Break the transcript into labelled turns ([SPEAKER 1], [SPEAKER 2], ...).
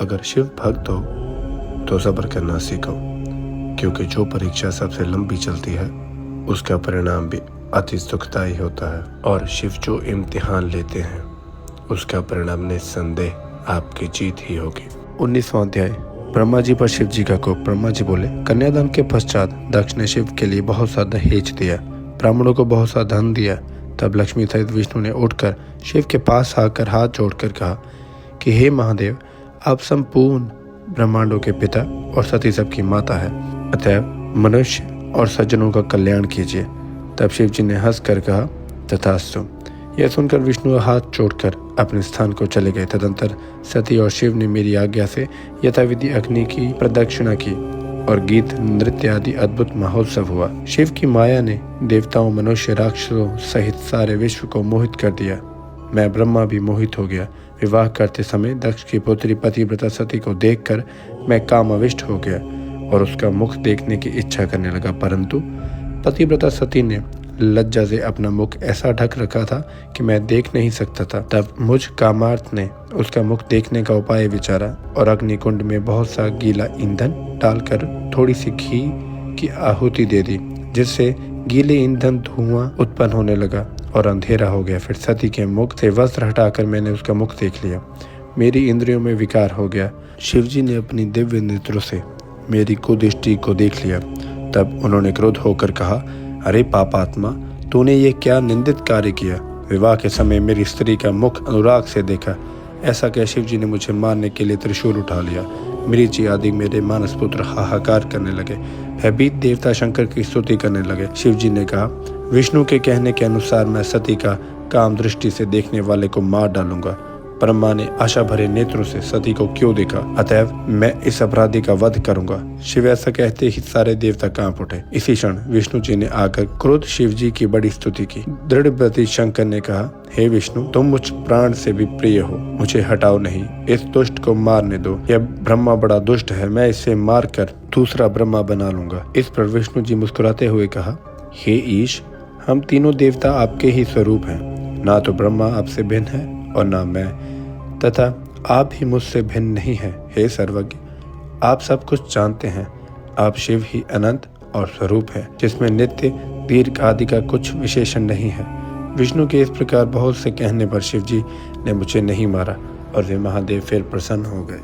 [SPEAKER 1] अगर शिव भक्त हो तो सब्र करना सीखो, क्योंकि जो परीक्षा सबसे लंबी चलती है उसका परिणाम भी अति सुखदायी होता है, और शिव जो इम्तिहान लेते हैं उसका परिणाम निस्संदेह आपकी जीत ही होगी। 19वां अध्याय। ब्रह्मा जी पर शिव जी का कोप। ब्रह्मा जी बोले, कन्यादान के पश्चात दक्ष ने शिव के लिए बहुत सा दहेज दिया, ब्राह्मणों को बहुत सा धन दिया। तब लक्ष्मी सहित विष्णु ने उठकर शिव के पास आकर हाथ जोड़कर कहा कि हे महादेव, आप संपूर्ण ब्रह्मांडों के पिता और सती सबकी माता है, अतएव मनुष्य और सज्जनों का कल्याण कीजिए। तब शिव जी ने हंस कर कहा, तथास्तु। यह सुनकर विष्णु हाथ जोड़कर अपने स्थान को चले गए। तदंतर सती और शिव ने मेरी आज्ञा से यथाविधि अग्नि की प्रदक्षिणा की और गीत नृत्य आदि अद्भुत महोत्सव हुआ। शिव की माया ने देवताओं, मनुष्य, राक्षसों सहित सारे विश्व को मोहित कर दिया। मैं ब्रह्मा भी मोहित हो गया। विवाह करते समय दक्ष की पुत्री पतिव्रता सती को देखकर मैं कामाविष्ट हो गया और उसका मुख देखने की इच्छा करने लगा, परंतु पतिव्रता सती ने लज्जा से अपना मुख ऐसा ढक रखा था कि मैं देख नहीं सकता था। तब मुझ कामार्थ ने उसका मुख देखने का उपाय विचारा और अग्निकुंड में बहुत सा गीला ईंधन डालकर थोड़ी सी घी की आहुति दे दी, जिससे गीले ईंधन धुआं उत्पन्न होने लगा और अंधेरा हो गया। फिर सती के मुख से वस्त्र हटाकर मैंने उसका मुख देख लिया। मेरी इंद्रियों में विकार हो गया। शिवजी ने अपनी दिव्य नेत्रों से मेरी कुदृष्टि को देख लिया। तब उन्होंने क्रोध होकर कहा, अरे पापात्मा, तूने ये क्या निंदित कार्य किया? विवाह के समय मेरी स्त्री का मुख अनुराग से देखा। ऐसा कह शिवजी ने मुझे मारने के लिए त्रिशूल उठा लिया। मरीचि आदि मेरे मानस पुत्र हाहाकार करने लगे। भयभीत देवता शंकर की स्तुति करने लगे। शिवजी ने कहा, विष्णु के कहने के अनुसार मैं सती का काम दृष्टि से देखने वाले को मार डालूंगा। ब्रह्मा ने आशा भरे नेत्रों से सती को क्यों देखा, अतएव मैं इस अपराधी का वध करूंगा। शिव ऐसा कहते ही सारे देवता कांप उठे। इसी क्षण विष्णु जी ने आकर क्रोध शिव जी की बड़ी स्तुति की। दृढ़ व्रती शंकर ने कहा, हे विष्णु, तुम मुझ प्राण से भी प्रिय हो, मुझे हटाओ नहीं, इस दुष्ट को मारने दो। यह ब्रह्मा बड़ा दुष्ट है, मैं इसे मार कर दूसरा ब्रह्मा बना लूंगा। इस पर विष्णु जी मुस्कुराते हुए कहा, हे ईश, हम तीनों देवता आपके ही स्वरूप हैं। ना तो ब्रह्मा आपसे भिन्न है और ना मैं, तथा आप ही मुझसे भिन्न नहीं है। हे सर्वज्ञ, आप सब कुछ जानते हैं। आप शिव ही अनंत और स्वरूप है, जिसमें नित्य, दीर्घ आदि का कुछ विशेषण नहीं है। विष्णु के इस प्रकार बहुत से कहने पर शिव जी ने मुझे नहीं मारा और वे महादेव फिर प्रसन्न हो गए।